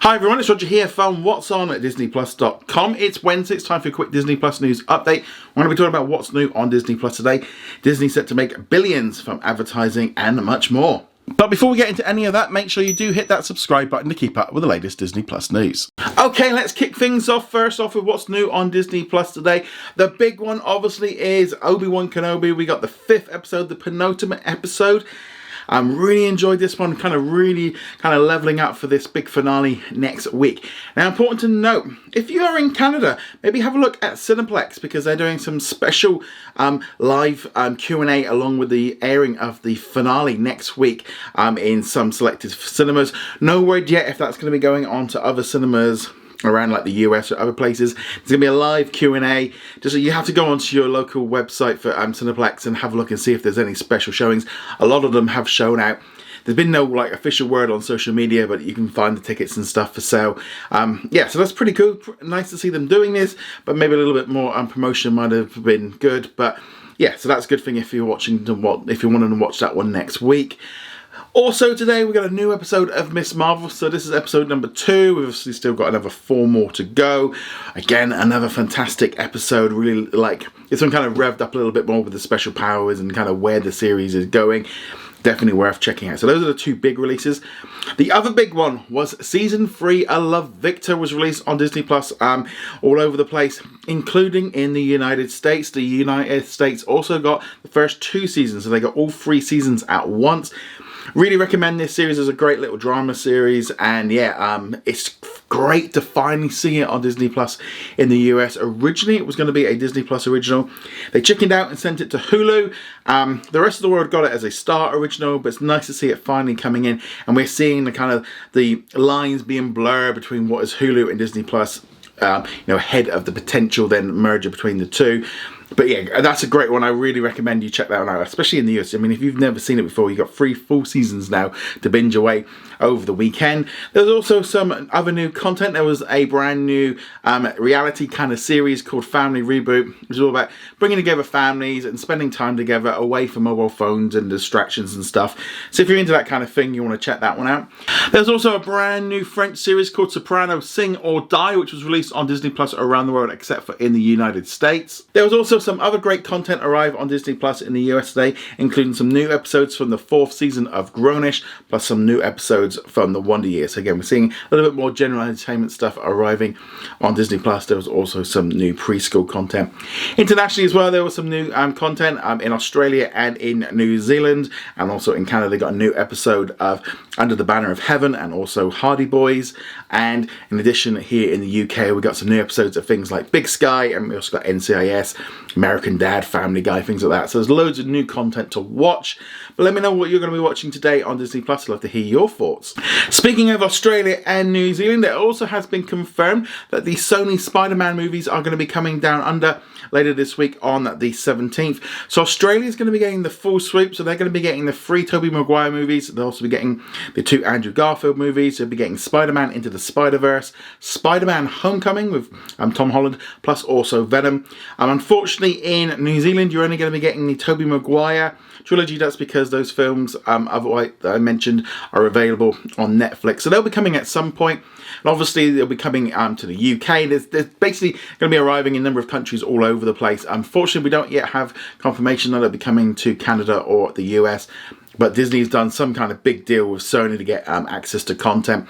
Hi everyone, it's Roger here from What's On at disneyplus.com. It's Wednesday, it's time for a quick Disney Plus news update. We're going to be talking about what's new on Disney Plus today. Disney's set to make billions from advertising and much more. But before we get into any of that, make sure you do hit that subscribe button to keep up with the latest Disney Plus news. Okay, let's kick things off first off with what's new on Disney Plus today. The big one obviously is Obi-Wan Kenobi. We got the 5th episode, the penultimate episode. Really enjoyed this one, really leveling up for this big finale next week. Now, important to note, if you are in Canada, maybe have a look at Cineplex because they're doing some special live Q&A along with the airing of the finale next week in some selected cinemas. No word yet if that's going to be going on to other cinemas around like the US or other places. There's going to be a live Q&A. Just so you have to go onto your local website for Cineplex and have a look and see if there's any special showings. A lot of them have shown out. There's been no official word on social media, but you can find the tickets and stuff for sale. Yeah, so that's pretty cool. Nice to see them doing this, but maybe a little bit more promotion might have been good. But yeah, so that's a good thing if you're wanting to watch that one next week. Also today we've got a new episode of Miss Marvel, so this is episode number 2. We've obviously still got another 4 more to go. Again, another fantastic episode, really this one kind of revved up a little bit more with the special powers and kind of where the series is going. Definitely worth checking out. So those are the 2 big releases. The other big one was Season 3, I Love Victor, was released on Disney Plus all over the place, including in the United States. The United States also got the first 2 seasons, so they got all 3 seasons at once. Really recommend this series as a great little drama series, and yeah, it's great to finally see it on Disney Plus in the US. Originally it was going to be a Disney Plus original. They chickened out and sent it to Hulu. The rest of the world got it as a Star original, but it's nice to see it finally coming in, and we're seeing the lines being blurred between what is Hulu and Disney Plus, ahead of the potential then merger between the two. But yeah, that's a great one. I really recommend you check that one out, especially in the US. I mean, if you've never seen it before, you've got 3 full seasons now to binge away over the weekend. There's also some other new content. There was a brand new reality kind of series called Family Reboot. It's all about bringing together families and spending time together away from mobile phones and distractions and stuff. So if you're into that kind of thing, you want to check that one out. There's also a brand new French series called Soprano Sing or Die, which was released on Disney Plus around the world except for in the United States. There was also some other great content arrive on Disney Plus in the US today, including some new episodes from the 4th season of Grownish, plus some new episodes from the Wonder Years. So again, we're seeing a little bit more general entertainment stuff arriving on Disney Plus. There was also some new preschool content. Internationally as well, there was some new content in Australia and in New Zealand, and also in Canada they got a new episode of Under the Banner of Heaven and also Hardy Boys. And in addition, here in the UK we got some new episodes of things like Big Sky, and we also got NCIS, American Dad, Family Guy, things like that. So there's loads of new content to watch. But let me know what you're going to be watching today on Disney Plus. I'd love to hear your thoughts. Speaking of Australia and New Zealand, it also has been confirmed that the Sony Spider-Man movies are going to be coming down under later this week on the 17th. So Australia is going to be getting the full swoop. So they're going to be getting the 3 Tobey Maguire movies. They'll also be getting the 2 Andrew Garfield movies. They'll be getting Spider-Man Into the Spider-Verse, Spider-Man Homecoming with Tom Holland, plus also Venom. Unfortunately, in New Zealand, you're only going to be getting the Tobey Maguire trilogy. That's because those films that I mentioned are available on Netflix. So they'll be coming at some point. And obviously, they'll be coming to the UK. There's basically going to be arriving in a number of countries all over the place. Unfortunately, we don't yet have confirmation that they'll be coming to Canada or the US. But Disney's done some kind of big deal with Sony to get access to content.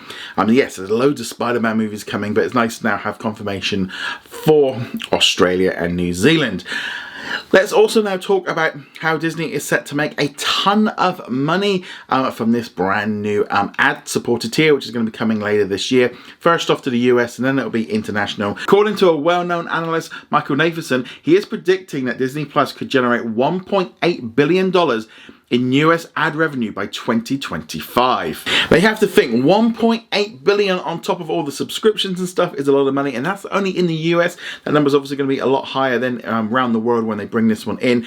Yes, there's loads of Spider-Man movies coming, but it's nice to now have confirmation for Australia and New Zealand. Let's also now talk about how Disney is set to make a ton of money from this brand new ad-supported tier, which is going to be coming later this year. First off to the US, and then it'll be international. According to a well-known analyst, Michael Nathanson, he is predicting that Disney Plus could generate $1.8 billion in US ad revenue by 2025. They have to think $1.8 billion on top of all the subscriptions and stuff is a lot of money, and that's only in the US. That number's obviously going to be a lot higher than around the world when they bring this one in.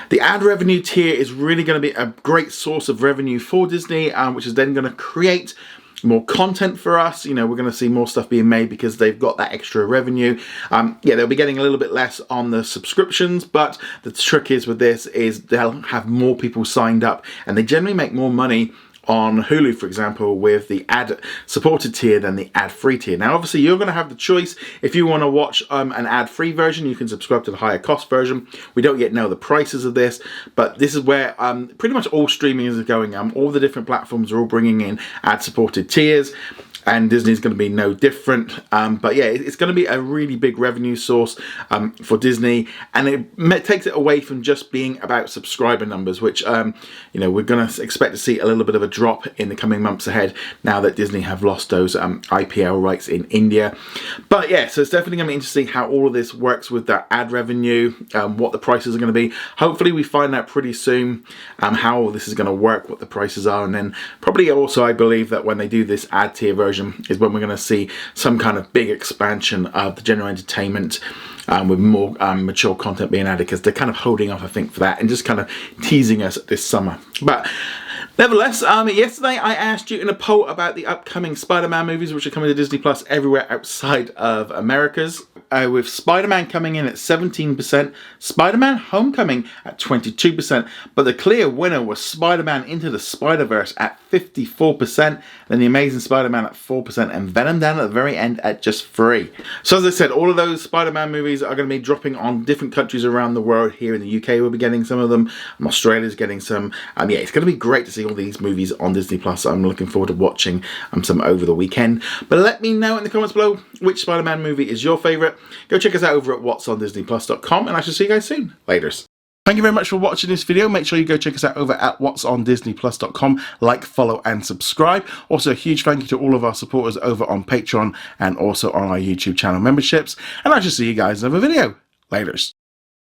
The ad revenue tier is really going to be a great source of revenue for Disney, which is then going to create more content for us. We're going to see more stuff being made because they've got that extra revenue. Yeah, they'll be getting a little bit less on the subscriptions, but the trick is with this is they'll have more people signed up, and they generally make more money on Hulu, for example, with the ad-supported tier than the ad-free tier. Now, obviously, you're going to have the choice. If you want to watch an ad-free version, you can subscribe to the higher cost version. We don't yet know the prices of this, but this is where pretty much all streaming is going. All the different platforms are all bringing in ad-supported tiers, and Disney's going to be no different. But yeah, it's going to be a really big revenue source for Disney, and it takes it away from just being about subscriber numbers, which you know, we're going to expect to see a little bit of a drop in the coming months ahead now that Disney have lost those IPL rights in India. But yeah, so it's definitely going to be interesting how all of this works with that ad revenue, what the prices are going to be. Hopefully we find out pretty soon how this is going to work, what the prices are, and then probably also I believe that when they do this ad tier version is when we're going to see some kind of big expansion of the general entertainment with more mature content being added, because they're kind of holding off, I think, for that and just kind of teasing us this summer. But nevertheless, yesterday I asked you in a poll about the upcoming Spider-Man movies, which are coming to Disney Plus everywhere outside of Americas. With Spider-Man coming in at 17%, Spider-Man Homecoming at 22%, but the clear winner was Spider-Man Into the Spider-Verse at 54%, then The Amazing Spider-Man at 4%, and Venom down at the very end at just 3%. So as I said, all of those Spider-Man movies are going to be dropping on different countries around the world. Here in the UK we'll be getting some of them, Australia's getting some. Yeah, it's going to be great to see all these movies on Disney Plus. I'm looking forward to watching some over the weekend. But let me know in the comments below which Spider-Man movie is your favourite. Go check us out over at whatsondisneyplus.com, and I shall see you guys soon. Laters. Thank you very much for watching this video. Make sure you go check us out over at whatsondisneyplus.com. Like, follow, and subscribe. Also, a huge thank you to all of our supporters over on Patreon and also on our YouTube channel memberships. And I shall see you guys in another video. Laters.